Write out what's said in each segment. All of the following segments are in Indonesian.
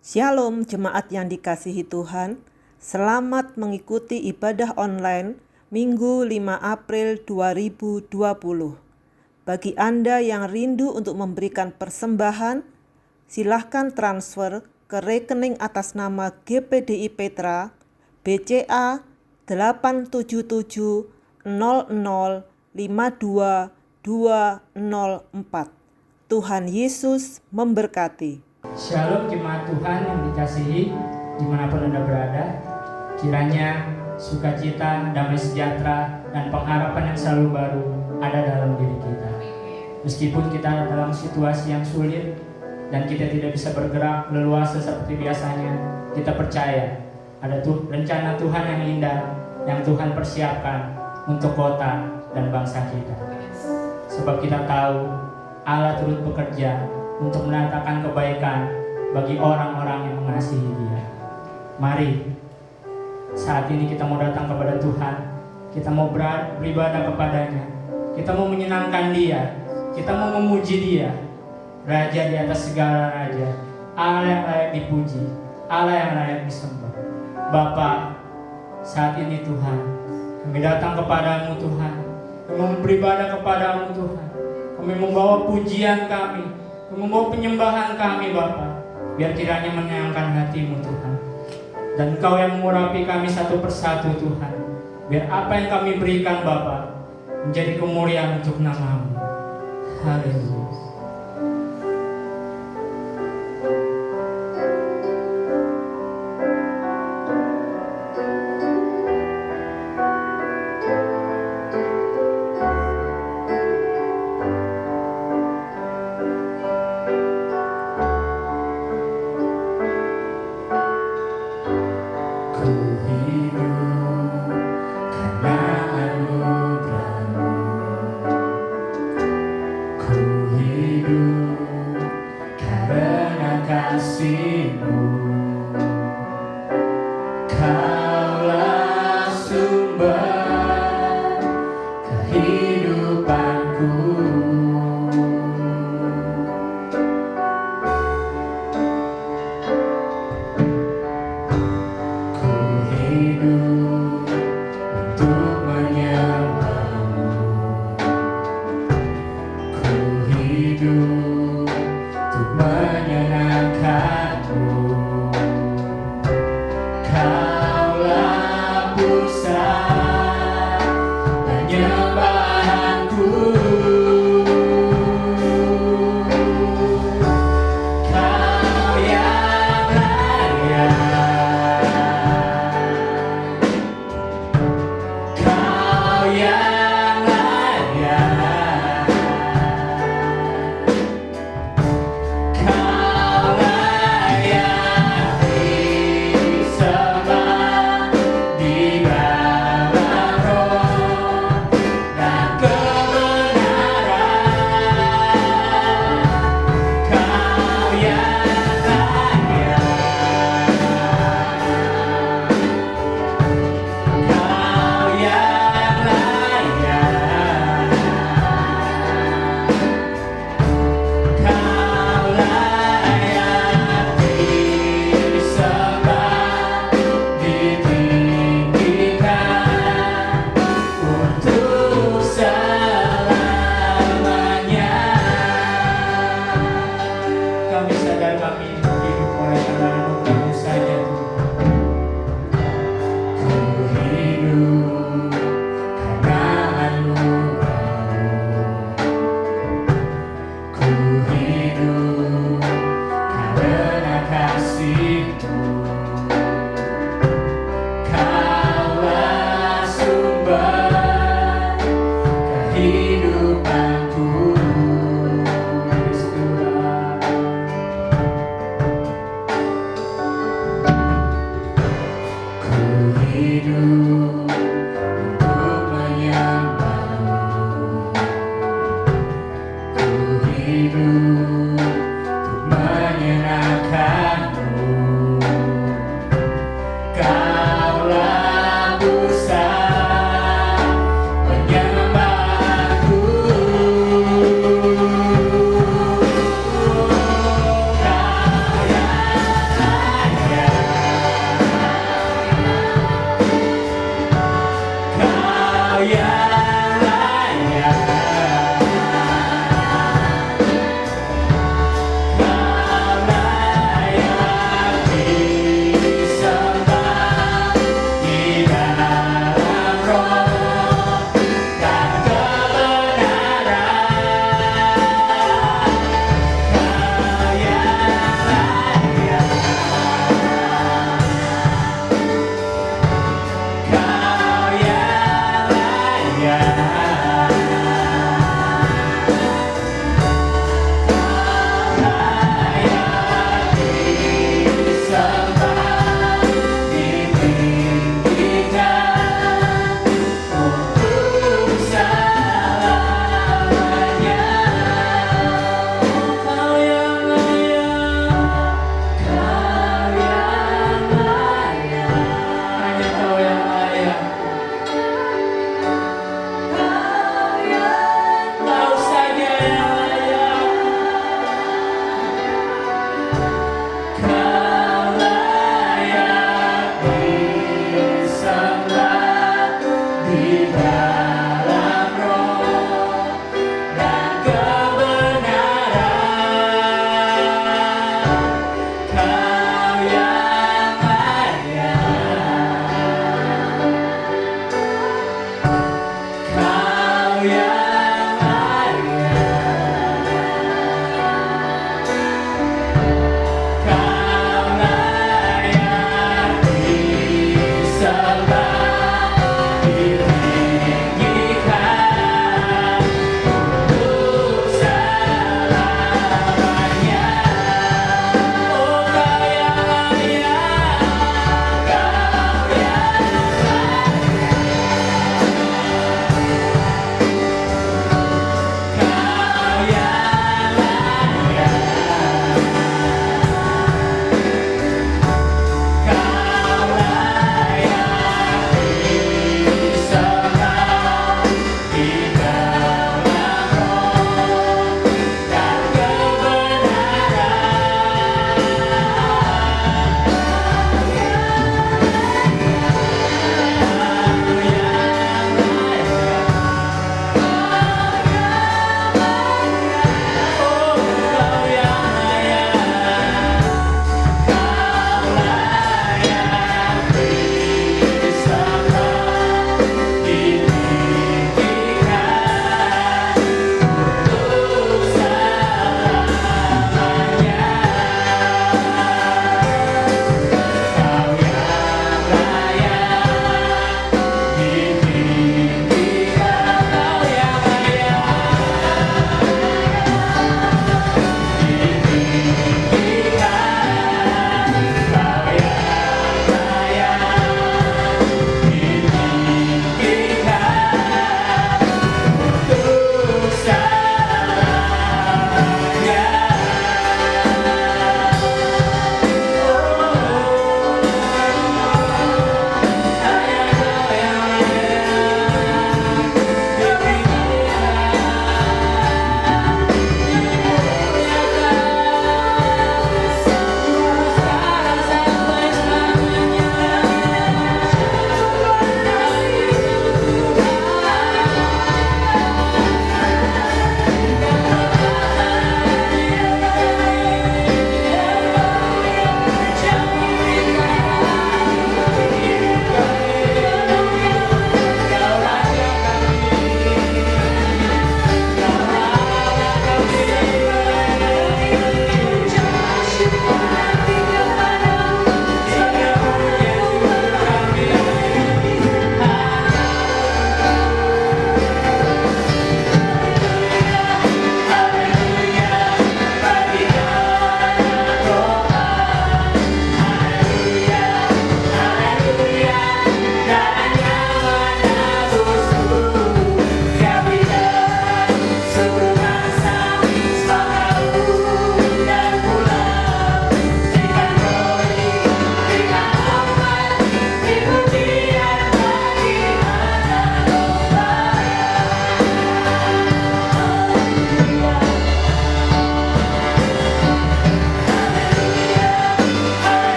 Shalom jemaat yang dikasihi Tuhan, selamat mengikuti ibadah online Minggu 5 April 2020. Bagi Anda yang rindu untuk memberikan persembahan, silahkan transfer ke rekening atas nama GPDI Petra, BCA 877005224. Tuhan Yesus memberkati. Shalom jemaat Tuhan yang dikasihi dimanapun Anda berada. Kiranya sukacita, damai sejahtera, dan pengharapan yang selalu baru ada dalam diri kita. Meskipun kita dalam situasi yang sulit dan kita tidak bisa bergerak leluasa seperti biasanya, kita percaya ada rencana Tuhan yang indah yang Tuhan persiapkan untuk kota dan bangsa kita. Sebab kita tahu Allah turut bekerja untuk mendatangkan kebaikan bagi orang-orang yang mengasihi Dia. Mari, saat ini kita mau datang kepada Tuhan. Kita mau beribadah kepadanya. Kita mau menyenangkan Dia. Kita mau memuji Dia. Raja di atas segala raja. Allah yang layak dipuji. Allah yang layak disembah. Bapa, saat ini Tuhan, kami datang kepadamu Tuhan. Kami mau beribadah kepadamu Tuhan. Kami membawa pujian kami, membawa penyembahan kami Bapa, biar kiranya menyenangkan hati-Mu Tuhan. Dan Engkau yang mengurapi kami satu persatu Tuhan, biar apa yang kami berikan Bapa menjadi kemuliaan untuk nama-Mu. Haleluya.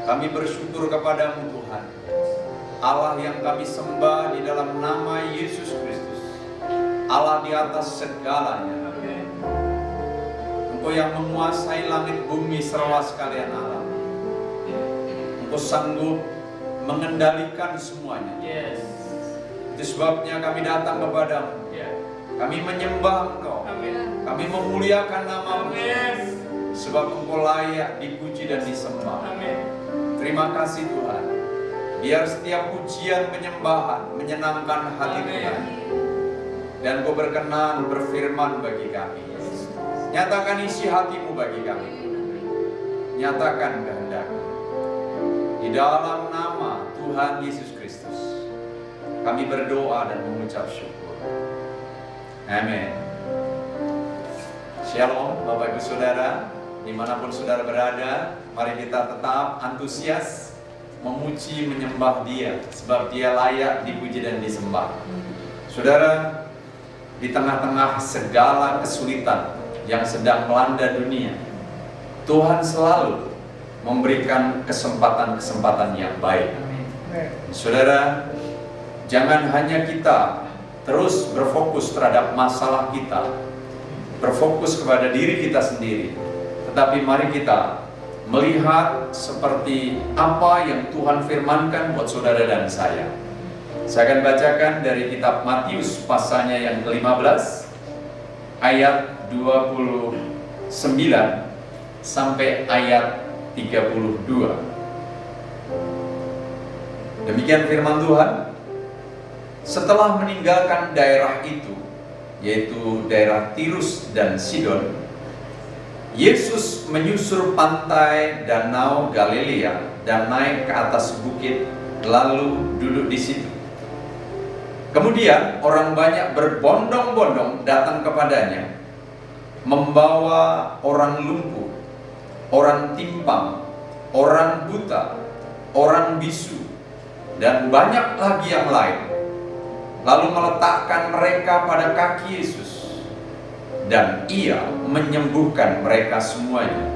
Kami bersyukur kepadamu Tuhan, Allah yang kami sembah di dalam nama Yesus Kristus, Allah di atas segalanya. Engkau yang menguasai langit bumi serta sekalian alam. Engkau sanggup mengendalikan semuanya. Itu sebabnya kami datang kepadamu. Kami menyembah Engkau. Kami memuliakan nama-Mu. Sebab Engkau layak dipuji dan disembah. Terima kasih Tuhan. Biar setiap pujian penyembahan menyenangkan hati Tuhan. Dan Engkau berkenan berfirman bagi kami. Nyatakan isi hati-Mu bagi kami. Nyatakan kehendak-Mu. Di dalam nama Tuhan Yesus Kristus, kami berdoa dan mengucap syukur. Amin. Shalom Bapak Ibu Saudara, dimanapun saudara berada, mari kita tetap antusias memuji menyembah Dia, sebab Dia layak dipuji dan disembah. Saudara, di tengah-tengah segala kesulitan yang sedang melanda dunia, Tuhan selalu memberikan kesempatan-kesempatan yang baik. Saudara, jangan hanya kita terus berfokus terhadap masalah kita, berfokus kepada diri kita sendiri, tetapi mari kita melihat seperti apa yang Tuhan firmankan buat saudara dan saya. Saya akan bacakan dari kitab Matius pasalnya yang ke-15 ayat 29 sampai ayat 32. Demikian firman Tuhan. Setelah meninggalkan daerah itu, yaitu daerah Tirus dan Sidon, Yesus menyusur pantai Danau Galilea dan naik ke atas bukit, lalu duduk di situ. Kemudian orang banyak berbondong-bondong datang kepadanya, membawa orang lumpuh, orang timpang, orang buta, orang bisu, dan banyak lagi yang lain. Lalu meletakkan mereka pada kaki Yesus, dan Ia menyembuhkan mereka semuanya.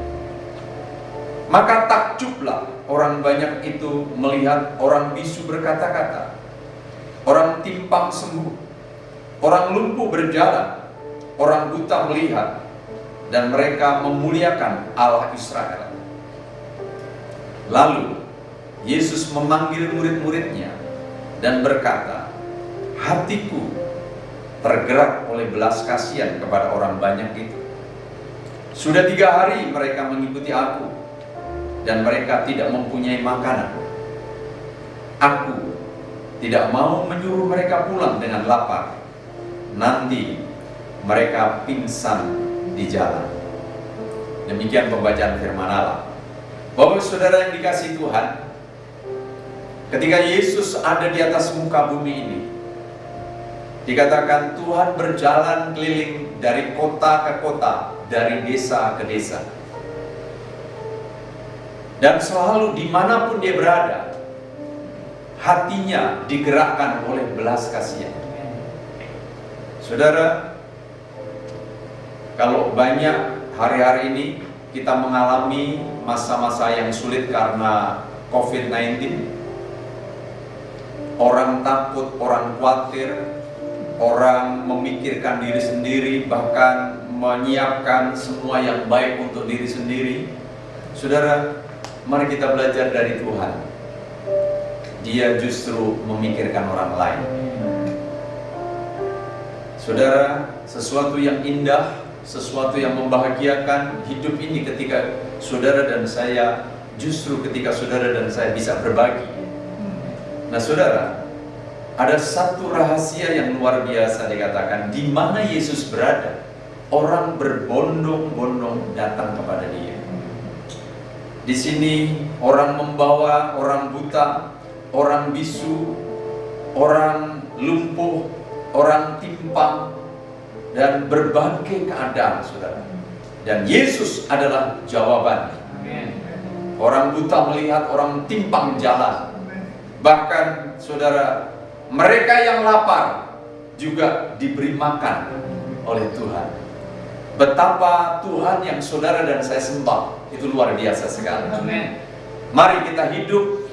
Maka takjublah orang banyak itu melihat orang bisu berkata-kata, orang timpang sembuh, orang lumpuh berjalan, orang buta melihat, dan mereka memuliakan Allah Israel. Lalu Yesus memanggil murid-muridnya dan berkata, hatiku tergerak oleh belas kasihan kepada orang banyak itu. Sudah 3 hari mereka mengikuti aku, dan mereka tidak mempunyai makanan. Aku tidak mau menyuruh mereka pulang dengan lapar. Nanti mereka pingsan di jalan. Demikian pembacaan firman Allah. Bapak saudara yang dikasihi Tuhan, ketika Yesus ada di atas muka bumi ini, dikatakan Tuhan berjalan keliling dari kota ke kota, dari desa ke desa. Dan selalu dimanapun dia berada, hatinya digerakkan oleh belas kasihan. Saudara, kalau banyak hari-hari ini kita mengalami masa-masa yang sulit karena COVID-19, orang takut, orang khawatir, orang memikirkan diri sendiri, bahkan menyiapkan semua yang baik untuk diri sendiri. Saudara, mari kita belajar dari Tuhan. Dia justru memikirkan orang lain. Saudara, sesuatu yang indah, sesuatu yang membahagiakan hidup ini ketika saudara dan saya, justru ketika saudara dan saya bisa berbagi. Nah saudara, ada satu rahasia yang luar biasa dikatakan, di mana Yesus berada, orang berbondong-bondong datang kepada Dia. Di sini orang membawa orang buta, orang bisu, orang lumpuh, orang timpang, dan berbagai keadaan, saudara. Dan Yesus adalah jawabannya. Orang buta melihat, orang timpang jalan. Bahkan, saudara, mereka yang lapar juga diberi makan oleh Tuhan. Betapa Tuhan yang saudara dan saya sembah itu luar biasa sekali. Mari kita hidup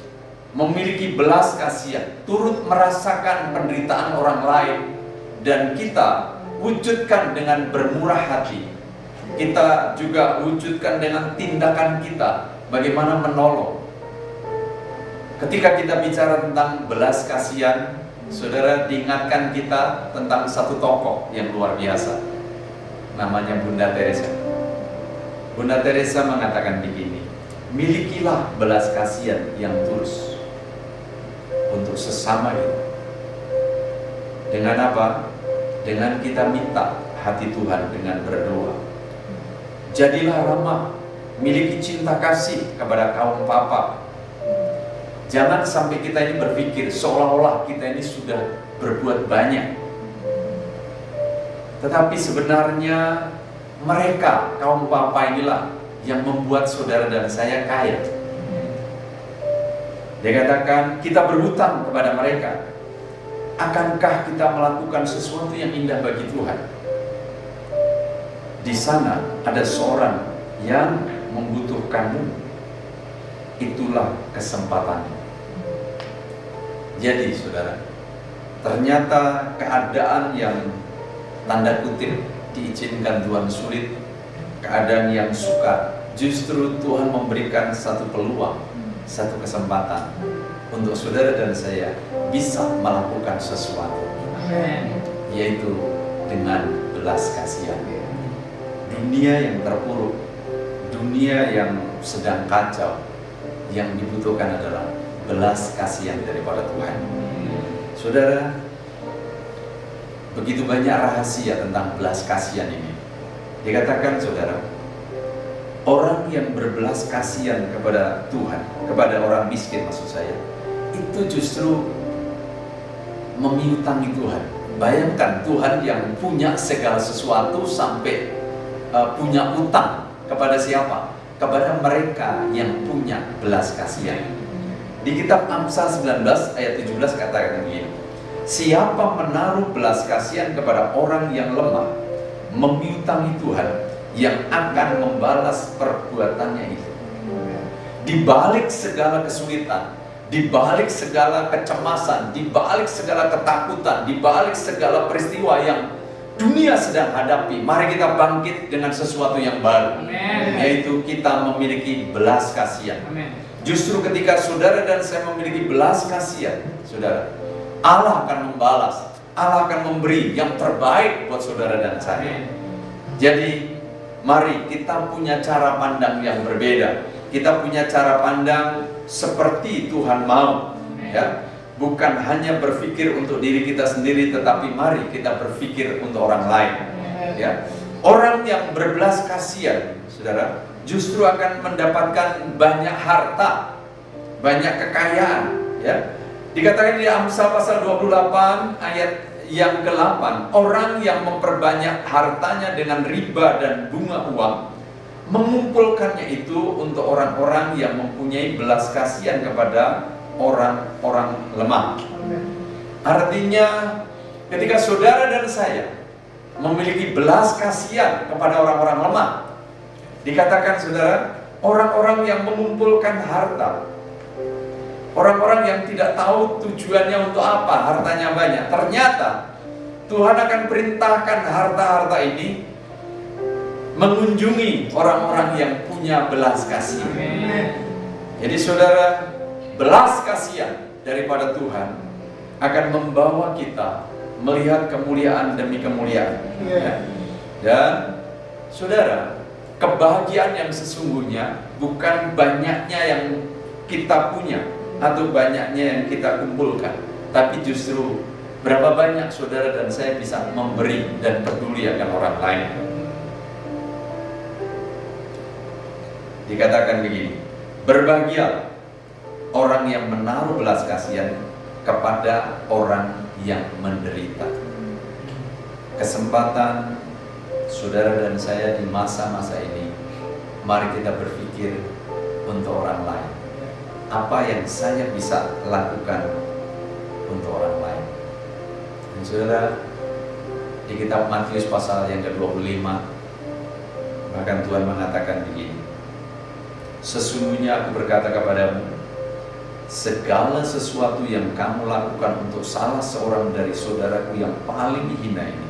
memiliki belas kasihan, turut merasakan penderitaan orang lain, dan kita wujudkan dengan bermurah hati. Kita juga wujudkan dengan tindakan kita, bagaimana menolong. Ketika kita bicara tentang belas kasihan, saudara, diingatkan kita tentang satu tokoh yang luar biasa, namanya Bunda Teresa. Bunda Teresa mengatakan begini, milikilah belas kasihan yang tulus untuk sesama kita. Dengan apa? Dengan kita minta hati Tuhan dengan berdoa. Jadilah ramah, miliki cinta kasih kepada kaum papa. Jangan sampai kita ini berpikir seolah-olah kita ini sudah berbuat banyak. Tetapi sebenarnya mereka, kaum papa inilah yang membuat saudara dan saya kaya. Dia katakan, kita berhutang kepada mereka. Akankah kita melakukan sesuatu yang indah bagi Tuhan? Di sana ada seorang yang membutuhkanmu. Itulah kesempatannya. Jadi saudara, ternyata keadaan yang tanda kutip diizinkan Tuhan sulit, keadaan yang sukar, justru Tuhan memberikan satu peluang, satu kesempatan untuk saudara dan saya bisa melakukan sesuatu. Amen. Yaitu dengan belas kasihan. Dunia yang terpuruk, dunia yang sedang kacau, yang dibutuhkan adalah belas kasihan daripada Tuhan. Saudara, begitu banyak rahasia tentang belas kasihan ini. Dikatakan saudara, orang yang berbelas kasihan kepada Tuhan, kepada orang miskin maksud saya, itu justru memiutangi Tuhan. Bayangkan Tuhan yang punya segala sesuatu sampai punya utang kepada siapa? Kepada mereka yang punya belas kasihan. Di kitab Amsal 19 ayat 17 katakan begini, siapa menaruh belas kasihan kepada orang yang lemah, memiutangi Tuhan yang akan membalas perbuatannya itu. Di balik segala kesulitan, di balik segala kecemasan, di balik segala ketakutan, di balik segala peristiwa yang dunia sedang hadapi, mari kita bangkit dengan sesuatu yang baru. Amen. Yaitu kita memiliki belas kasihan. Amen. Justru ketika saudara dan saya memiliki belas kasihan, saudara, Allah akan membalas, Allah akan memberi yang terbaik buat saudara dan saya. Jadi mari kita punya cara pandang yang berbeda. Kita punya cara pandang seperti Tuhan mau, ya. Bukan hanya berpikir untuk diri kita sendiri, tetapi mari kita berpikir untuk orang lain, ya. Orang yang berbelas kasihan, saudara, justru akan mendapatkan banyak harta, banyak kekayaan, ya. Dikatakan di Amsal pasal 28 ayat yang ke-8, orang yang memperbanyak hartanya dengan riba dan bunga uang, mengumpulkannya itu untuk orang-orang yang mempunyai belas kasihan kepada orang-orang lemah. Artinya ketika saudara dan saya memiliki belas kasihan kepada orang-orang lemah, dikatakan saudara, orang-orang yang mengumpulkan harta, orang-orang yang tidak tahu tujuannya untuk apa hartanya banyak, ternyata Tuhan akan perintahkan harta-harta ini mengunjungi orang-orang yang punya belas kasihan. Jadi saudara, belas kasihan daripada Tuhan akan membawa kita melihat kemuliaan demi kemuliaan. Ya. Dan saudara, kebahagiaan yang sesungguhnya bukan banyaknya yang kita punya atau banyaknya yang kita kumpulkan, tapi justru berapa banyak saudara dan saya bisa memberi dan peduli akan orang lain. Dikatakan begini, berbahagialah orang yang menaruh belas kasihan kepada orang yang menderita. Kesempatan saudara dan saya di masa-masa ini, mari kita berpikir untuk orang lain. Apa yang saya bisa lakukan untuk orang lain? Dan saudara, di kitab Matius pasal yang ke-25, bahkan Tuhan mengatakan begini, Sesungguhnya aku berkata kepadamu, segala sesuatu yang kamu lakukan untuk salah seorang dari saudaraku yang paling hina ini,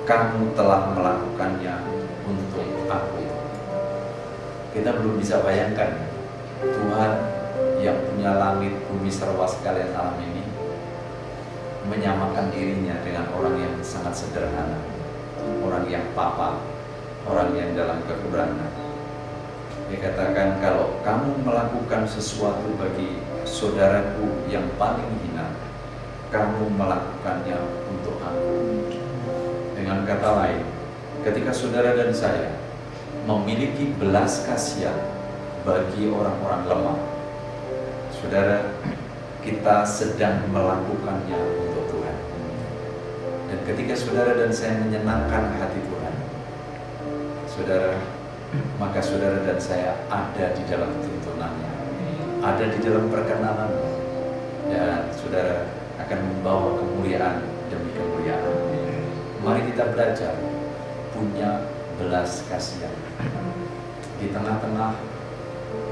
kamu telah melakukannya untuk aku. Kita belum bisa bayangkan Tuhan yang punya langit, bumi, serba sekalian alam ini menyamakan dirinya dengan orang yang sangat sederhana, orang yang papa, orang yang dalam kekurangan. Dia katakan, kalau kamu melakukan sesuatu bagi saudaraku yang paling hina, kamu melakukannya untuk aku. Dengan kata lain, ketika saudara dan saya memiliki belas kasihan bagi orang-orang lemah, saudara, kita sedang melakukannya untuk Tuhan. Dan ketika saudara dan saya menyenangkan hati Tuhan, saudara, maka saudara dan saya ada di dalam tuntunannya, ada di dalam perkenanannya, dan saudara akan membawa kemuliaan demi kemuliaan. Mari kita belajar punya belas kasihan di tengah-tengah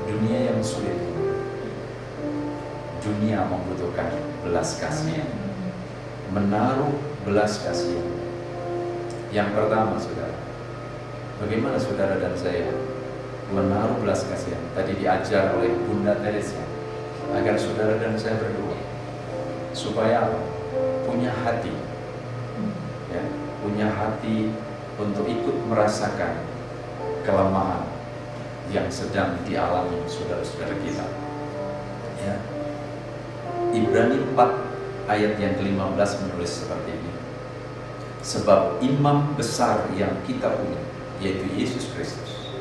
dunia yang sulit. Dunia membutuhkan belas kasihan, menaruh belas kasihan. Yang pertama, saudara, bagaimana saudara dan saya menaruh belas kasihan? Tadi diajar oleh Bunda Teresa agar saudara dan saya berdoa supaya punya hati, ya, punya hati untuk ikut merasakan kelemahan yang sedang dialami saudara-saudara kita. Ya. Ibrani 4 ayat yang ke-15 menulis seperti ini. Sebab imam besar yang kita punya, yaitu Yesus Kristus,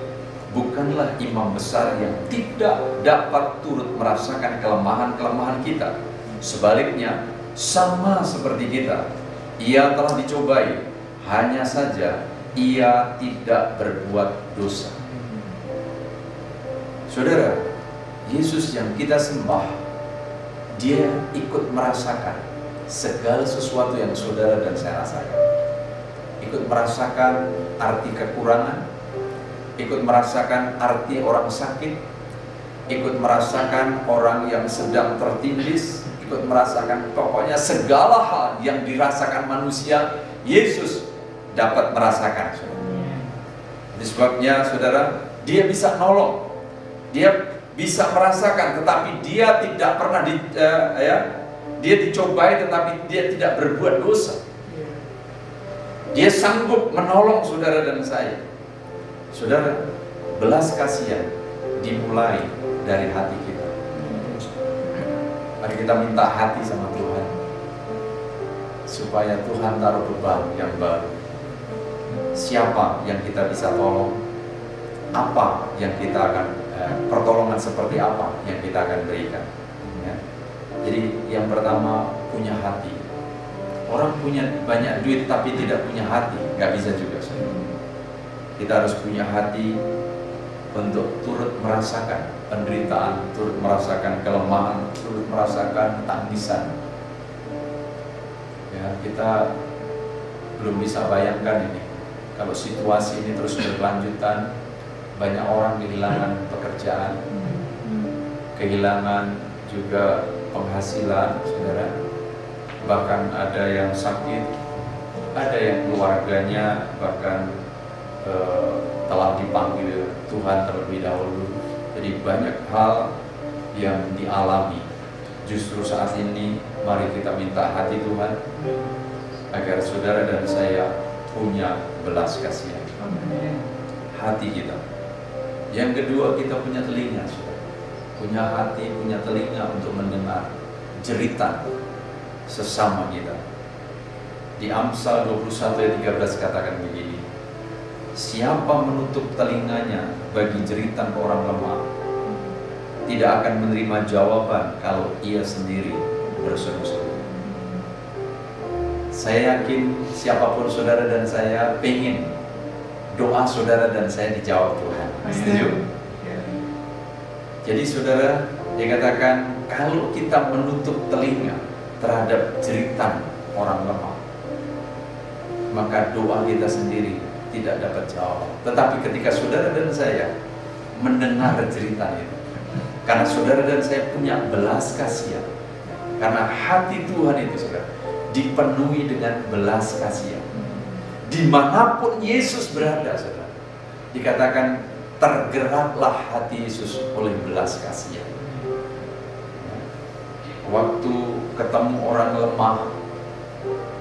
bukanlah imam besar yang tidak dapat turut merasakan kelemahan-kelemahan kita. Sebaliknya, sama seperti kita, ia telah dicobai, hanya saja ia tidak berbuat dosa. Saudara, Yesus yang kita sembah, dia ikut merasakan segala sesuatu yang saudara dan saya rasakan. Ikut merasakan arti kekurangan, ikut merasakan arti orang sakit, ikut merasakan orang yang sedang tertindis, ikut merasakan pokoknya segala hal yang dirasakan manusia, Yesus dapat merasakan. Ini sebabnya saudara, dia bisa nolong, dia bisa merasakan, tetapi dia tidak pernah dia dicobai, tetapi dia tidak berbuat dosa. Dia sanggup menolong saudara dan saya. Saudara, belas kasihan dimulai dari hati kita. Mari kita minta hati sama Tuhan, supaya Tuhan taruh beban yang baru. Siapa yang kita bisa tolong? Apa yang kita akan pertolongan seperti apa yang kita akan berikan, ya. Jadi yang pertama, punya hati. Orang punya banyak duit tapi tidak punya hati, nggak bisa juga. Kita harus punya hati untuk turut merasakan penderitaan, turut merasakan kelemahan, turut merasakan tangisan. Ya, kita belum bisa bayangkan ini kalau situasi ini terus berkelanjutan. Banyak orang kehilangan pekerjaan, kehilangan juga penghasilan, saudara. Bahkan ada yang sakit, ada yang keluarganya bahkan telah dipanggil Tuhan terlebih dahulu. Jadi banyak hal yang dialami. Justru saat ini mari kita minta hati Tuhan agar saudara dan saya punya belas kasihan. Hati kita. Yang kedua, kita punya telinga, saudara. Punya hati, punya telinga untuk mendengar jeritan sesama kita. Di Amsal 21 ayat 13 katakan begini, siapa menutup telinganya bagi jeritan orang lemah, tidak akan menerima jawaban kalau ia sendiri berseru-seru. Saya yakin siapapun saudara dan saya pengen doa saudara dan saya dijawab Tuhan. Setuju? Jadi saudara, dia katakan kalau kita menutup telinga terhadap jeritan orang lemah, maka doa kita sendiri tidak dapat jawab. Tetapi ketika saudara dan saya mendengar cerita itu. Karena saudara dan saya punya belas kasihan. Karena hati Tuhan itu, saudara, dipenuhi dengan belas kasihan. Dimanapun Yesus berada, saudara, dikatakan tergeraklah hati Yesus oleh belas kasihan. Waktu ketemu orang lemah,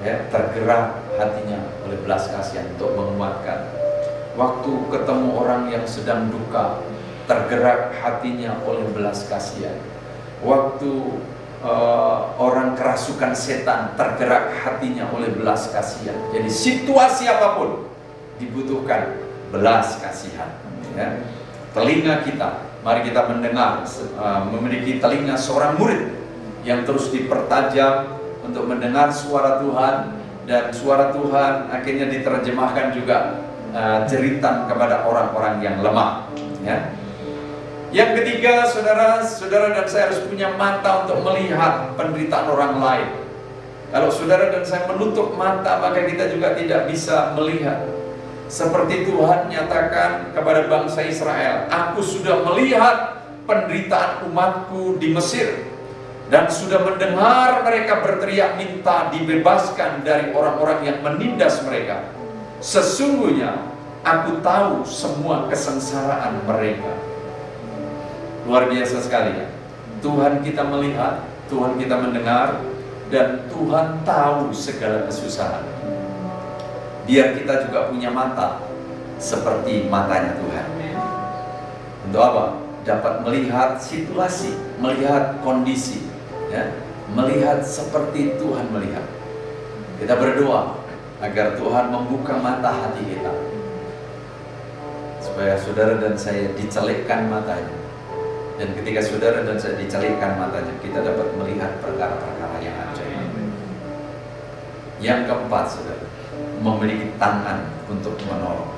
ya, tergerak hatinya oleh belas kasihan untuk menguatkan. Waktu ketemu orang yang sedang duka, tergerak hatinya oleh belas kasihan. Waktu orang kerasukan setan, tergerak hatinya oleh belas kasihan. Jadi situasi apapun dibutuhkan belas kasihan. Ya. Telinga kita, mari kita mendengar, memiliki telinga seorang murid yang terus dipertajam untuk mendengar suara Tuhan, dan suara Tuhan akhirnya diterjemahkan juga jeritan kepada orang-orang yang lemah. Ya. Yang ketiga, saudara dan saya harus punya mata untuk melihat penderitaan orang lain. Kalau saudara dan saya menutup mata, maka kita juga tidak bisa melihat. Seperti Tuhan nyatakan kepada bangsa Israel, aku sudah melihat penderitaan umatku di Mesir, dan sudah mendengar mereka berteriak minta dibebaskan dari orang-orang yang menindas mereka. Sesungguhnya aku tahu semua kesengsaraan mereka. Luar biasa sekali ya. Tuhan kita melihat, Tuhan kita mendengar, dan Tuhan tahu segala kesusahan. Biar kita juga punya mata seperti matanya Tuhan. Untuk apa? Dapat melihat situasi, melihat kondisi, ya, melihat seperti Tuhan melihat. Kita berdoa agar Tuhan membuka mata hati kita, supaya saudara dan saya dicelikkan matanya. Dan ketika saudara dan saya dicelikkan matanya, kita dapat melihat perkara-perkara yang ajaib. Yang keempat, saudara, memiliki tangan untuk menolong.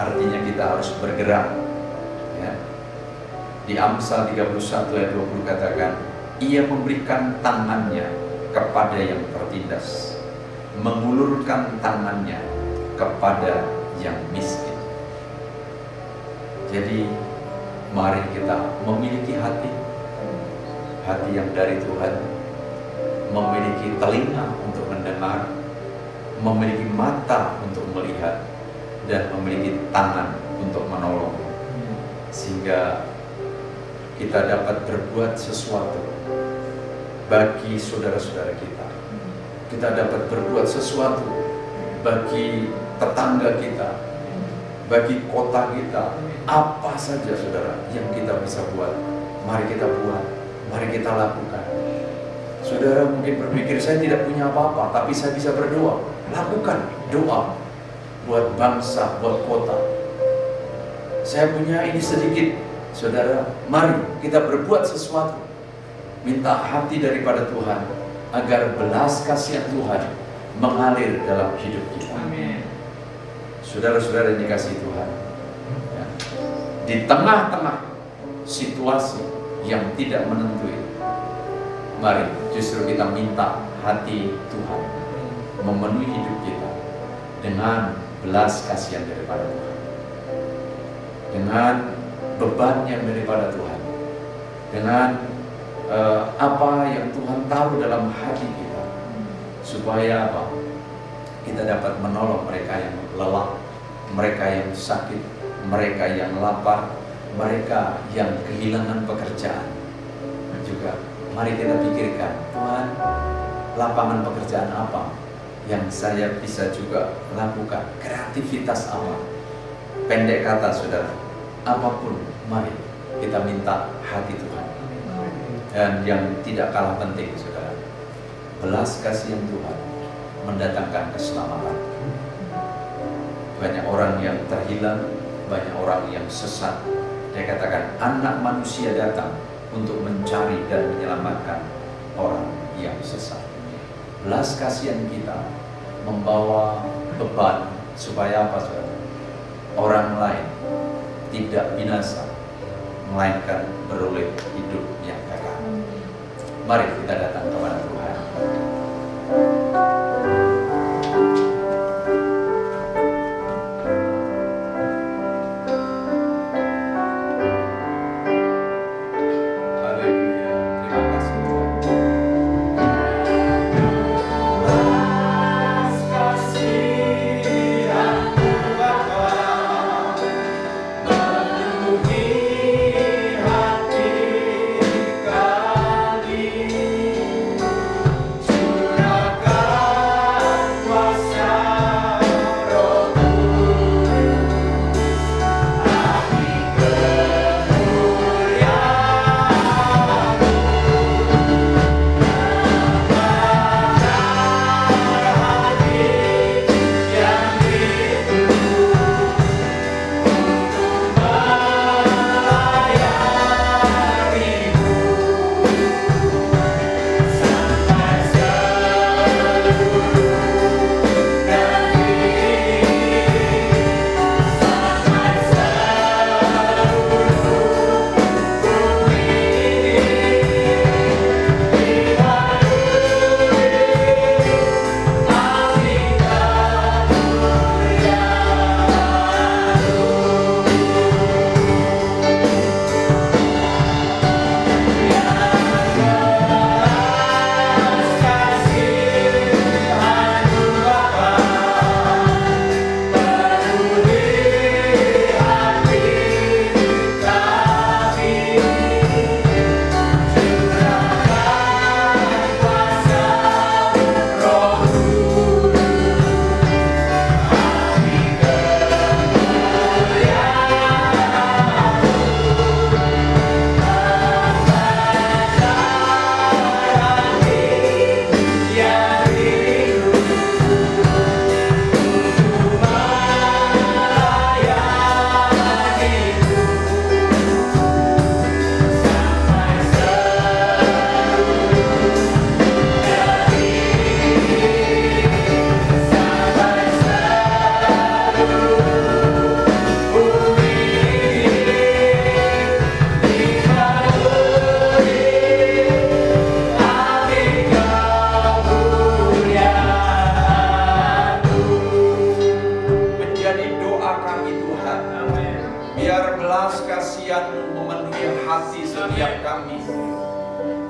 Artinya kita harus bergerak. Ya. Di Amsal 31 ayat 20 katakan, ia memberikan tangannya kepada yang tertindas, mengulurkan tangannya kepada yang miskin. Jadi mari kita memiliki hati yang dari Tuhan, memiliki telinga untuk mendengar, memiliki mata untuk melihat, dan memiliki tangan untuk menolong, sehingga kita dapat berbuat sesuatu bagi saudara-saudara kita. Kita dapat berbuat sesuatu bagi tetangga kita, bagi kota kita. Apa saja saudara yang kita bisa buat, mari kita buat, mari kita lakukan. Saudara mungkin berpikir, saya tidak punya apa-apa, tapi saya bisa berdoa. Lakukan doa buat bangsa, buat kota. Saya punya ini sedikit. Saudara, mari kita berbuat sesuatu. Minta hati daripada Tuhan, agar belas kasihan Tuhan mengalir dalam hidup kita. Amin. Saudara-saudara yang dikasihi Tuhan, ya, di tengah-tengah situasi yang tidak menentu, mari justru kita minta hati Tuhan memenuhi hidup kita dengan belas kasihan daripada Tuhan, dengan beban yang daripada Tuhan, dengan apa yang Tuhan tahu dalam hati kita, supaya apa? Kita dapat menolong mereka yang lelah, mereka yang sakit, mereka yang lapar, mereka yang kehilangan pekerjaan. Juga mari kita pikirkan, Tuhan, lapangan pekerjaan apa yang saya bisa juga lakukan, kreativitas apa. Pendek kata saudara, apapun, mari kita minta hati Tuhan. Dan yang tidak kalah penting saudara, belas kasihan Tuhan mendatangkan keselamatan. Banyak orang yang terhilang, banyak orang yang sesat. Dia katakan, anak manusia datang untuk mencari dan menyelamatkan orang yang sesat. Belas kasihan kita membawa beban supaya apa saudara? Orang lain tidak binasa, melainkan beroleh hidup yang kekal. Mari kita datang kepada Tuhan.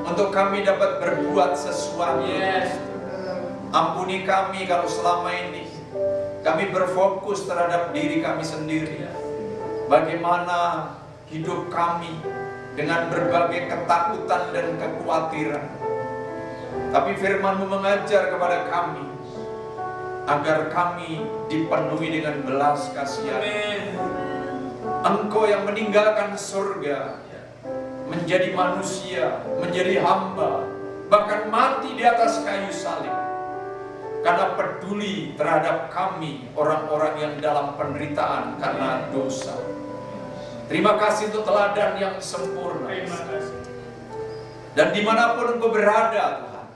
untuk kami dapat berbuat sesuatu. Ampuni kami kalau selama ini kami berfokus terhadap diri kami sendiri. Bagaimana hidup kami dengan berbagai ketakutan dan kekhawatiran. Tapi firman-Mu mengajar kepada kami agar kami dipenuhi dengan belas kasihan. Engkau yang meninggalkan surga, menjadi manusia, menjadi hamba, bahkan mati di atas kayu salib, karena peduli terhadap kami, orang-orang yang dalam penderitaan karena dosa. Terima kasih untuk teladan yang sempurna. Dan dimanapun Engkau berada, Tuhan,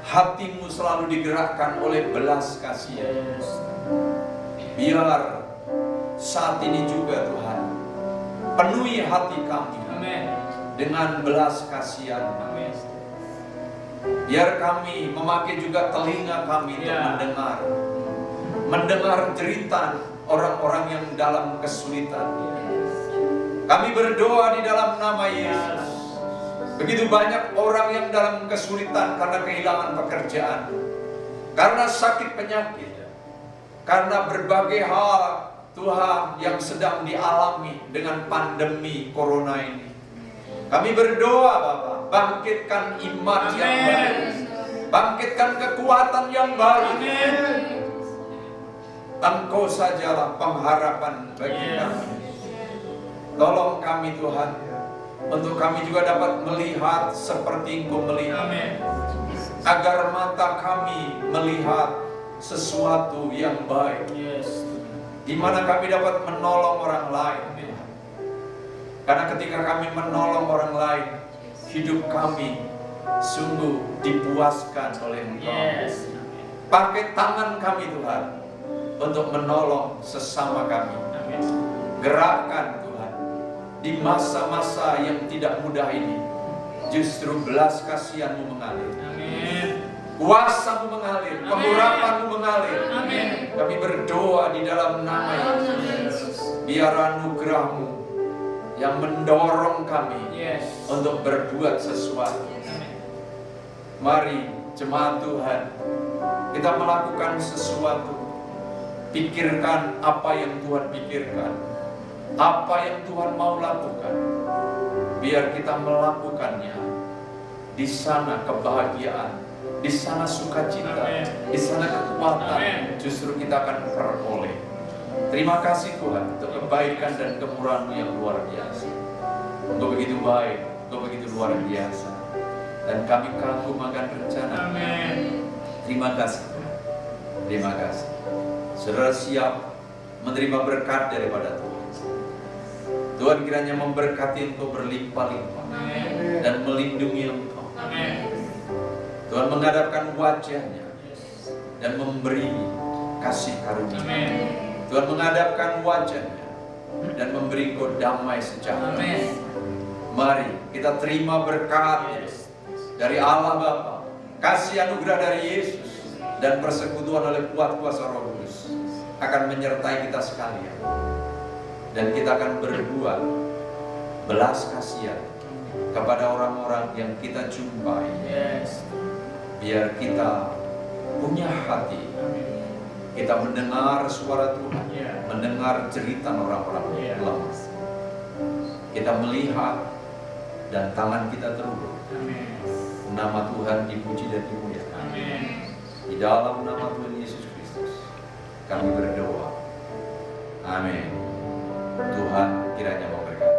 hati-Mu selalu digerakkan oleh belas kasihan. Biar saat ini juga, Tuhan, penuhi hati kami dengan belas kasihan. Biar kami memakai juga telinga kami untuk mendengar jeritan orang-orang yang dalam kesulitan. Kami berdoa di dalam nama Yesus. Begitu banyak orang yang dalam kesulitan karena kehilangan pekerjaan, karena sakit penyakit, karena berbagai hal, Tuhan, yang sedang dialami dengan pandemi corona ini. Kami berdoa, Bapak, bangkitkan iman yang baru, bangkitkan kekuatan yang baru. Engkau sajalah pengharapan bagi kami. Tolong kami, Tuhan, untuk kami juga dapat melihat seperti Engkau melihat, agar mata kami melihat sesuatu yang baik, di mana kami dapat menolong orang lain. Karena ketika kami menolong orang lain, hidup kami sungguh dipuaskan oleh Engkau. Pakai tangan kami, Tuhan, untuk menolong sesama kami. Gerakkan, Tuhan, di masa-masa yang tidak mudah ini, justru belas kasihan-Mu mengalir. Kuasa-Mu mengalir, pengurapan-Mu mengalir. Kami berdoa di dalam nama Yesus. Biar anugerah-Mu yang mendorong kami untuk berbuat sesuatu. Mari jemaat Tuhan, kita melakukan sesuatu. Pikirkan apa yang Tuhan pikirkan, apa yang Tuhan mau lakukan. Biar kita melakukannya. Di sana kebahagiaan, di sana sukacita, di sana kekuatan, justru kita akan peroleh. Terima kasih Tuhan untuk kebaikan dan kemurahan-Mu yang luar biasa. Engkau begitu baik, Engkau begitu luar biasa, dan kami kagum akan rencana. Terima kasih, terima kasih. Saudara siap menerima berkat daripada Tuhan. Tuhan kiranya memberkati engkau berlimpah-limpah dan melindungi engkau. Tuhan menghadapkan wajahnya dan memberi kasih karunia. Tuhan menghadapkan wajahnya dan memberi engkau damai sejahtera. Mari kita terima berkat dari Allah Bapa, kasih anugerah dari Yesus, dan persekutuan oleh kuat kuasa Roh Kudus akan menyertai kita sekalian. Dan kita akan berbuat belas kasihan kepada orang-orang yang kita jumpai. Biar kita punya hati, kita mendengar suara Tuhan, mendengar cerita orang-orang lemah. Kita melihat dan tangan kita terulur. Nama Tuhan dipuji dan dimuliakan. Di dalam nama Tuhan Yesus Kristus kami berdoa. Amin. Tuhan kiranya memberkati.